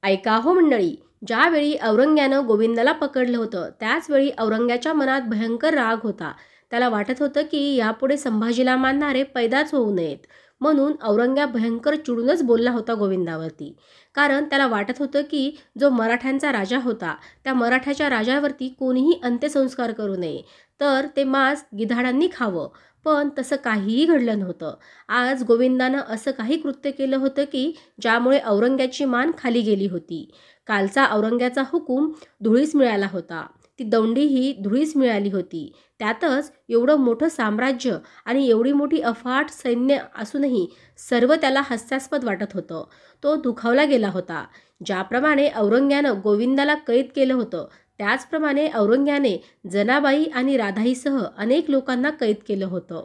ऐका हो मंडळी, ज्यावेळी औरंग्यानं गोविंदाला पकडलं होतं त्याचवेळी औरंग्याच्या मनात भयंकर राग होता. त्याला वाटत होतं की यापुढे संभाजीला मानणारे पैदाच होऊ नयेत. म्हणून औरंग्या भयंकर चिडूनच बोलला होता गोविंदावरती. कारण त्याला वाटत होतं की जो मराठ्यांचा राजा होता त्या मराठ्याच्या राजावरती कोणीही अंत्यसंस्कार करू नये, तर ते मांस गिधाडांनी खावं. पण तसं काहीही घडलं नव्हतं. आज गोविंदानं असं काही कृत्य केलं होतं की ज्यामुळे औरंग्याची मान खाली गेली होती. कालचा औरंग्याचा हुकूम धुळीस मिळाला होता. ती दौंडीही धुळीस मिळाली होती. त्यातच एवढं मोठं साम्राज्य आणि एवढी मोठी अफाट सैन्य असूनही सर्व त्याला हास्यास्पद वाटत होतं. तो दुखावला गेला होता. ज्याप्रमाणे औरंग्यानं गोविंदाला कैद केलं होतं त्याचप्रमाणे औरंग्याने जनाबाई आणि राधाईसह अनेक लोकांना कैद केलं होतं.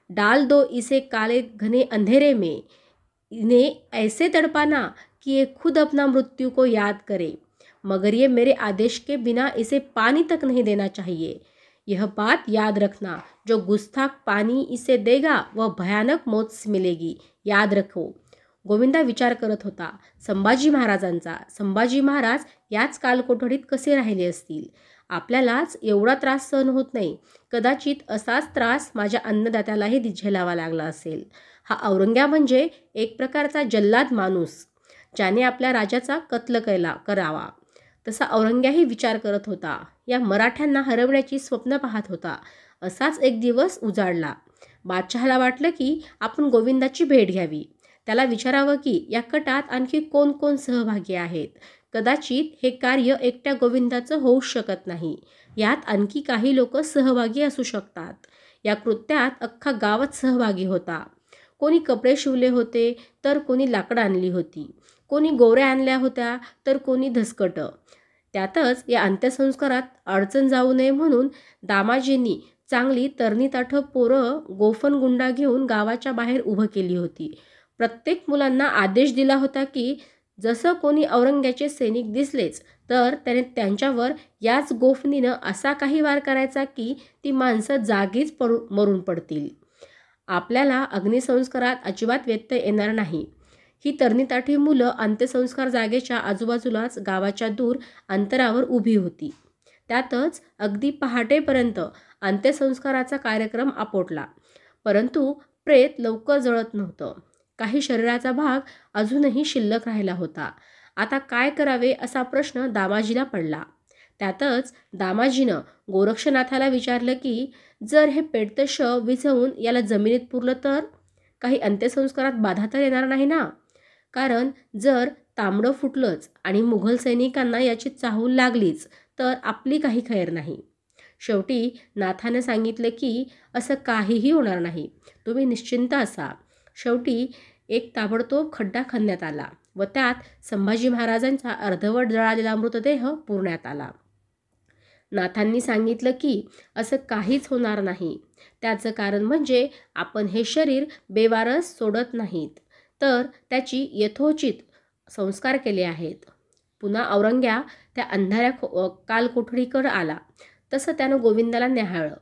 डाल दो इसे काले घने अंधेरे में, इन्हें ऐसे तड़पाना कि ये खुद अपना मृत्यू को याद करे, मगर ये मेरे आदेश के बिना इसे पानी तक नहीं देना चाहिए. यह बात याद रखना, जो गुस्ताख पानी इसे देगा वह भयानक मौत से मिलेगी, याद रखो. गोविंदा विचार करत होता संभाजी महाराजांचा. संभाजी महाराज याच कालकोठडीत कसे राहिले असतील. आपल्यालाच एवढा त्रास सहन होत नाही, कदाचित असाच त्रास माझ्या अन्नदात्यालाही झेलावा लागला असेल. हा औरंग्या म्हणजे एक प्रकारचा जल्लाद माणूस, ज्याने आपल्या राजाचा कत्ल करावा. तसा औरंग्याही विचार करत होता. या मराठ्यांना हरवण्याची स्वप्न पाहत होता. असाच एक दिवस उजाडला. बादशहाला वाटलं की आपण गोविंदाची भेट घ्यावी. त्याला विचारावं की या कटात आणखी कोण कोण सहभागी आहेत. कदाचित हे कार्य एकट्या गोविंदाचं होऊ शकत नाही. यात आणखी काही लोक सहभागी असू शकतात. या कृत्यात अख्खा गावच सहभागी होता. कोणी कपडे शिवले होते तर कोणी लाकडं आणली होती, कोणी गोऱ्या आणल्या होत्या तर कोणी धसकटं. त्यातच या अंत्यसंस्कारात अडचण जाऊ नये म्हणून दामाजींनी चांगली तरणीताठ पोरं गोफन गुंडा घेऊन गावाच्या बाहेर उभं केली होती. प्रत्येक मुलांना आदेश दिला होता की जसं कोणी औरंग्याचे सैनिक दिसलेच तर त्याने त्यांच्यावर याच गोफणीनं असा काही वार करायचा की ती माणसं जागीच मरून पडतील. आपल्याला अग्निसंस्कारात अजिबात व्यत्यय येणार नाही. ही तरणीताठी मुलं अंत्यसंस्कार जागेच्या आजूबाजूलाच गावाच्या दूर अंतरावर उभी होती. त्यातच अगदी पहाटेपर्यंत अंत्यसंस्काराचा कार्यक्रम आपोटला. परंतु प्रेत लवकर जळत नव्हतं. काही शरीराचा भाग अजूनही शिल्लक राहिला होता. आता काय करावे असा प्रश्न दामाजीला पडला. त्यातच दामाजीनं गोरक्षनाथाला विचारलं की जर हे पेटतं शव विझवून याला जमिनीत पुरलं तर काही अंत्यसंस्कारात बाधा तर येणार नाही ना. कारण जर तांबडं फुटलंच आणि मुघल सैनिकांना याची चाहूल लागलीच तर आपली काही खैर नाही. शेवटी नाथाने सांगितलं की असं काहीही होणार नाही, तुम्ही निश्चिंत असा. शेवटी एक ताबडतोब खड्डा खणण्यात आला व त्यात संभाजी महाराजांचा अर्धवट जळालेला मृतदेह पुरण्यात आला. नाथांनी सांगितलं की असं काहीच होणार नाही. त्याचं कारण म्हणजे आपण हे शरीर बेवारस सोडत नाहीत, तर त्याची यथोचित संस्कार केले आहेत. पुन्हा औरंग्या त्या अंधाऱ्या कालकोठडीकडे आला. तसं त्यानं गोविंदाला न्याहाळलं.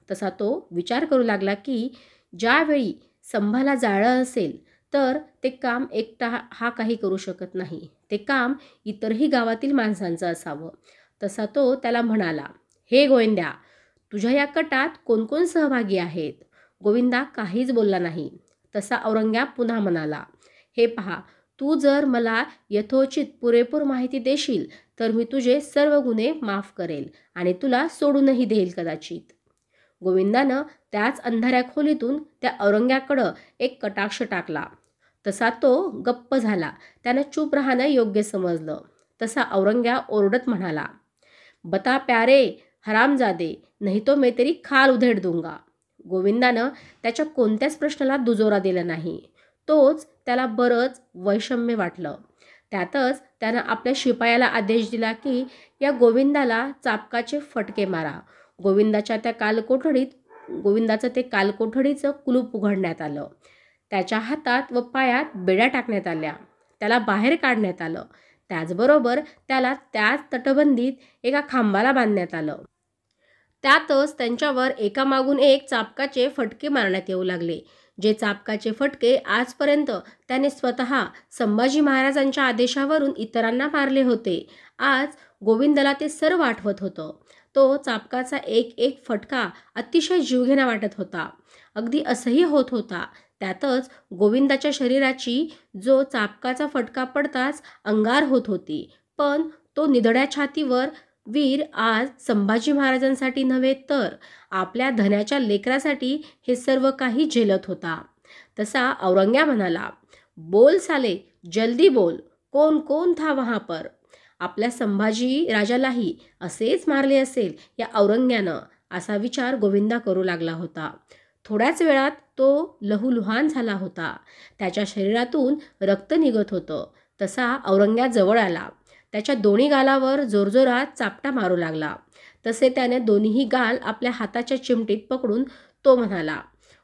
तसा तो विचार करू लागला की ज्यावेळी संभाला जाळलं असेल तर ते काम एकटा हा काही करू शकत नाही. ते काम इतरही गावातील माणसांचं असावं. तसा तो त्याला म्हणाला, हे गोविंद्या, तुझ्या या कटात कोण कोण सहभागी आहेत. गोविंदा काहीच बोलला नाही. तसा औरंग्या पुन्हा म्हणाला, हे पहा, तू जर मला यथोचित पुरेपूर माहिती देशील तर मी तुझे सर्व गुन्हे माफ करेल आणि तुला सोडूनही देईल कदाचित. गोविंदानं त्याच अंधाऱ्या खोलीतून त्या औरंग्याकडं एक कटाक्ष टाकला. तसा तो गप्प झाला. त्यानं चूप राहणं योग्य समजलं. तसा औरंग्या ओरडत म्हणाला, बता प्यारे हरामजादे, नहीं तो मैं तेरी खाल उधेड दूंगा. गोविंदानं त्याच्या कोणत्याच प्रश्नाला दुजोरा दिला नाही. तोच त्याला बरंच वैषम्य वाटलं. त्यातच त्यानं आपल्या शिपायाला आदेश दिला की या गोविंदाला चापकाचे फटके मारा. गोविंदाचं ते कालकोठडीचं कुलूप उघडण्यात आलं. त्याच्या हातात व पायात बेड्या टाकण्यात आल्या. त्याला बाहेर काढण्यात आलं. त्याचबरोबर त्याला त्याच तटबंदीत एका खांबाला बांधण्यात आलं. त्यातच त्यांच्यावर एकामागून एक चापकाचे फटके मारण्यात येऊ लागले. जे चाबकाचे फटके आजपर्यंत त्याने स्वतः संभाजी महाराजांच्या आदेशावरून इतरांना मारले होते, आज गोविंदाला ते सर्व आठवत होतं. तो चाबकाचा एक एक फटका अतिशय जीवघेणा वाटत होता. अगदी असह्य होत होता. त्यातच गोविंदाच्या शरीराची जो चाबकाचा फटका पडताच अंगार होत होती. पण तो निधड्या छातीवर वीर आज संभाजी महाराजांसाठी नव्हे तर आपल्या धन्याच्या लेकरासाठी हे सर्व काही झेलत होता. तसा औरंग्या म्हणाला, बोल साले, जल्दी बोल, कौन कौन था वहां पर. आपल्या संभाजी राजालाही असेच मारले असेल या औरंग्यानं, असा विचार गोविंदा करू लागला होता. थोड्याच वेळात तो लहूलुहान झाला होता. त्याच्या शरीरातून रक्त निघत होतं. तसा औरंग्या जवळ आला. त्याच्या दोन्ही गालावर जोरजोरात चापटा मारू लागला. तसे त्याने दोन्ही गाल आपल्या हाताच्या चिमटीत पकडून तो म्हणाला,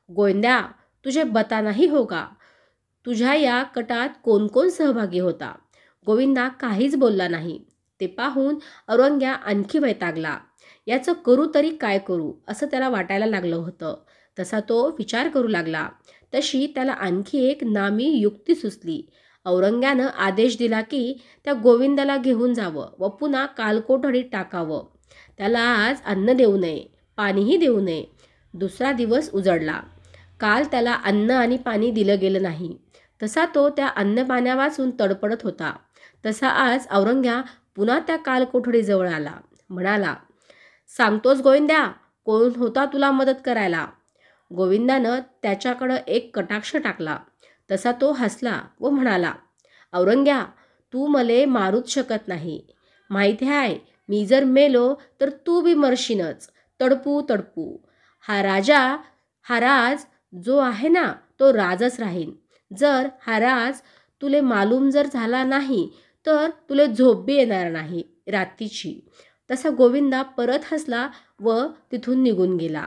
गोविंद्या, तुझे बता नाही हो का? तुझ्या या कटात कोण कोण सहभागी होता? गोविंदा काहीच बोलला नाही. ते पाहून औरंग्या आणखी वैतागला. याचं करू तरी काय करू असं त्याला वाटायला लागलं होतं. तसा तो विचार करू लागला. तशी त्याला आणखी एक नामी युक्ती सुचली. औरंग्यानं आदेश दिला की त्या गोविंदाला घेऊन जावं व पुन्हा कालकोठडीत टाकावं. त्याला आज अन्न देऊ नये, पाणीही देऊ नये. दुसरा दिवस उजडला. काल त्याला अन्न आणि पाणी दिलं गेलं नाही. तसा तो त्या अन्न पाण्यावाचून तडपडत होता. तसा आज औरंग्या पुन्हा त्या कालकोठडीजवळ आला. म्हणाला, सांगतोस गोविंद्या, कोण होता तुला मदत करायला? गोविंदानं त्याच्याकडं एक कटाक्ष टाकला. तसा तो हसला व म्हणाला, औरंग्या, तू मले मारूच शकत नाही. माहिती आहे, मी जर मेलो तर तू बी मरशीनच, तडपू तडपू. हा राज जो आहे ना, तो राजच राहीन. जर हा राज तुले मालूम जर झाला नाही तर तुले झोप बी येणार नाही रात्रीची. तसा गोविंदा परत हसला व तिथून निघून गेला.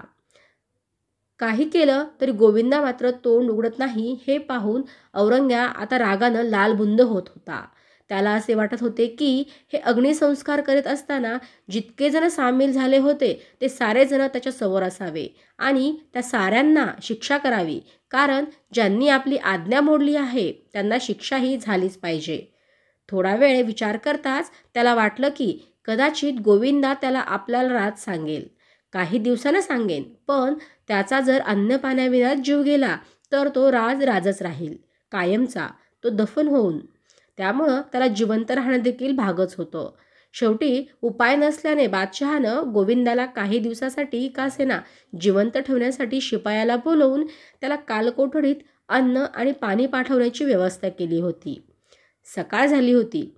काही केलं तरी गोविंदा मात्र तोंड उघडत नाही. हे पाहून औरंग्या आता रागानं लालबुंद होत होता. त्याला असे वाटत होते की हे अग्निसंस्कार करीत असताना जितके जण सामील झाले होते ते सारे जण त्याच्या समोर असावे आणि त्या साऱ्यांना शिक्षा करावी. कारण ज्यांनी आपली आज्ञा मोडली आहे त्यांना शिक्षाही झालीच पाहिजे. थोडा वेळ विचार करताच त्याला वाटलं की कदाचित गोविंदा त्याला आपला राज सांगेल. काही दिवसानं सांगेन, पण त्याचा जर अन्न पाण्याविना जीव गेला तर तो राजच राहील कायमचा, तो दफन होऊन. त्यामुळं त्याला जिवंत राहणं देखील भागच होतं. शेवटी उपाय नसल्याने बादशहानं गोविंदाला काही दिवसासाठी का असेना जिवंत ठेवण्यासाठी शिपायाला बोलवून त्याला कालकोठडीत अन्न आणि पाणी पाठवण्याची व्यवस्था केली होती. सकाळ झाली होती.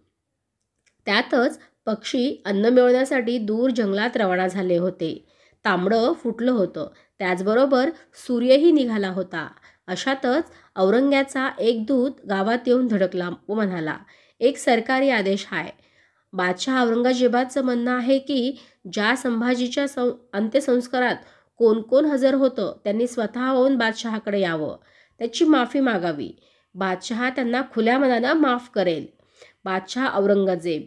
त्यातच पक्षी अन्न मिळवण्यासाठी दूर जंगलात रवाना झाले होते. तांबडं फुटलं होतं. त्याचबरोबर सूर्यही निघाला होता. अशातच औरंग्याचा एक दूत गावात येऊन धडकला व म्हणाला, एक सरकारी आदेश आहे. बादशाह औरंगजेबाचं म्हणणं आहे की ज्या संभाजीच्या अंत्यसंस्कारात कोण कोण हजर होतं त्यांनी स्वतःहून बादशहाकडे यावं, त्याची माफी मागावी. बादशहा त्यांना खुल्या मनानं माफ करेल. बादशाह औरंगजेब.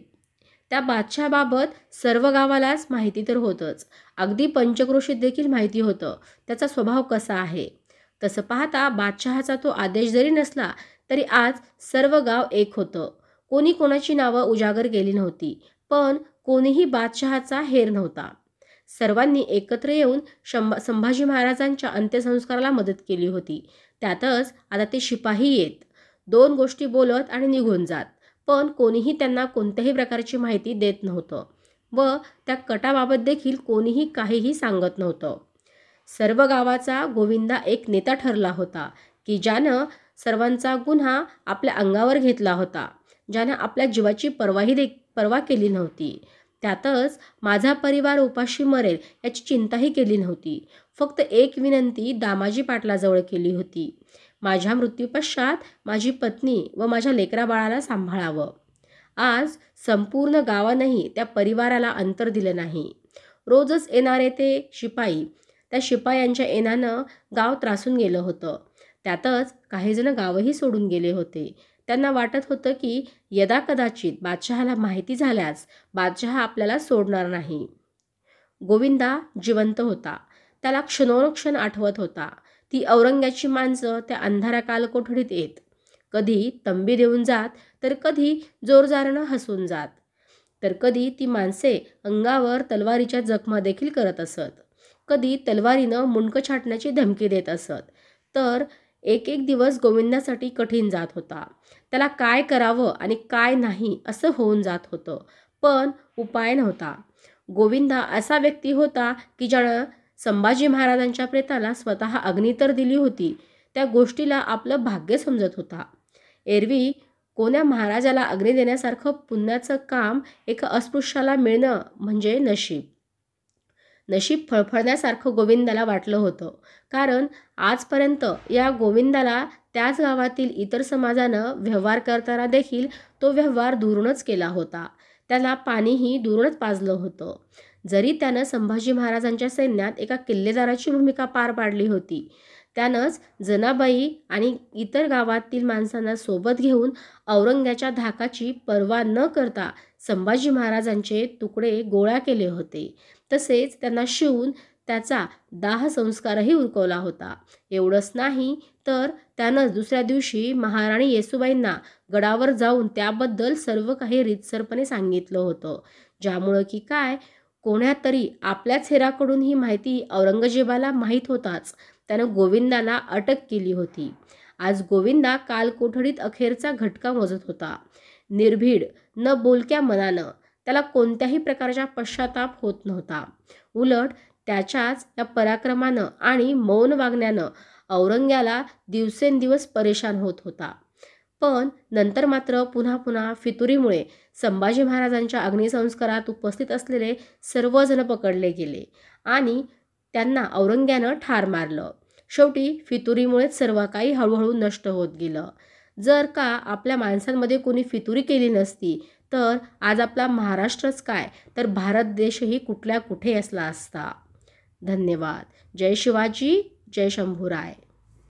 त्या बादशहाबाबत सर्व गावालाच माहिती तर होतंच, अगदी पंचक्रोशीत देखील माहिती होतं त्याचा स्वभाव कसा आहे. तसं पाहता बादशहाचा तो आदेश जरी नसला तरी आज सर्व गाव एक होतं. कोणी कोणाची नावं उजागर केली नव्हती, पण कोणीही बादशहाचा हेर नव्हता. सर्वांनी एकत्र येऊन संभाजी महाराजांच्या अंत्यसंस्काराला मदत केली होती. त्यातच आता ते शिपाही येत, दोन गोष्टी बोलत आणि निघून जात, पण कोणीही त्यांना कोणत्याही प्रकारची माहिती देत नव्हतं व त्या कटाबाबत देखील कोणीही काहीही सांगत नव्हतं. सर्व गावाचा गोविंदा एक नेता ठरला होता की ज्यानं सर्वांचा गुन्हा आपल्या अंगावर घेतला होता, ज्यानं आपल्या जीवाची पर्वा केली नव्हती. त्यातच माझा परिवार उपाशी मरेल याची चिंताही केली नव्हती. फक्त एक विनंती दामाजी पाटलाजवळ केली होती, माझ्या मृत्यूपश्चात माझी पत्नी व माझ्या लेकराबाळाला सांभाळावं. आज संपूर्ण गावानंही त्या परिवाराला अंतर दिलं नाही. रोजच येणारे ते शिपाई, त्या शिपायांच्या येण्यानं गाव त्रासून गेलं होतं. त्यातच काही जण गावही सोडून गेले होते. त्यांना वाटत होतं की यदाकदाचित बादशहाला माहिती झाल्यास बादशहा आपल्याला सोडणार नाही. गोविंदा जिवंत होता. त्याला क्षणोक्षण आठवत होता. ती औरंग्याची माणसं त्या अंधाऱ्या कालकोठडीत येत. कधी तंबी देऊन जात, तर कधी जोरजारानं हसून जात, तर कधी ती माणसे अंगावर तलवारीच्या जखमा देखील करत असत. कधी तलवारीनं मुंडकं छाटण्याची धमकी देत असत. तर एक एक दिवस गोविंदासाठी कठीण जात होता. त्याला काय करावं आणि काय नाही असं होऊन जात होतं, पण उपाय नव्हता. गोविंदा असा व्यक्ती होता की ज्यानं संभाजी महाराजांच्या प्रेताला स्वतः अग्नी तर दिली होती, त्या गोष्टीला आपलं भाग्य समजत होता. एरवी कोण्या महाराजाला अग्नी देण्यासारखं पुण्याचं काम एका अस्पृश्याला मिळणं म्हणजे नशीब. नशीब फळफळण्यासारखं गोविंदाला वाटलं होतं, कारण आजपर्यंत या गोविंदाला त्याच गावातील इतर समाजानं व्यवहार करताना देखील तो व्यवहार दुरूनच केला होता. त्याला पाणीही दुरूनच पाजलं होतं. जरी त्यानं संभाजी महाराजांच्या सैन्यात एका किल्लेदाराची भूमिका पार पाडली होती, त्यानंच जनाबाई आणि इतर गावातील माणसांना सोबत घेऊन औरंग्याच्या धाकाची पर्वा न करता संभाजी महाराजांचे तुकडे गोळा केले होते. तसेच त्यांना शिवून त्याचा दाह संस्कारही उरकवला होता. एवढंच नाही तर त्यानं दुसऱ्या दिवशी महाराणी येसूबाईंना गडावर जाऊन त्याबद्दल सर्व काही रीतसरपणे सांगितलं होतं, ज्यामुळं की काय कोण्यातरी आपल्याच हेराकडून ही माहिती औरंगजेबाला माहीत होताच त्यानं गोविंदाला अटक केली होती. आज गोविंदा कालकोठडीत अखेरचा घटका मोजत होता. निर्भीड न बोलक्या मनानं त्याला कोणत्याही प्रकारचा पश्चाताप होत नव्हता. उलट त्याच्याच या पराक्रमानं आणि मौन वागण्यानं औरंग्याला दिवसेंदिवस परेशान होत होता. पण नंतर मात्र पुन्हा पुन्हा फितुरीमुळे संभाजी महाराजांच्या अग्निसंस्कारात उपस्थित असलेले सर्वजण पकडले गेले आणि त्यांना औरंग्यानं ठार मारलं. शेवटी फितुरीमुळेच सर्व काही हळूहळू नष्ट होत गेलं. जर का आपल्या माणसांमध्ये कोणी फितुरी केली नसती, तर आज आपला महाराष्ट्रच काय तर भारत देशही कुठल्या कुठे असला असता. धन्यवाद. जय शिवाजी, जय शंभूराय.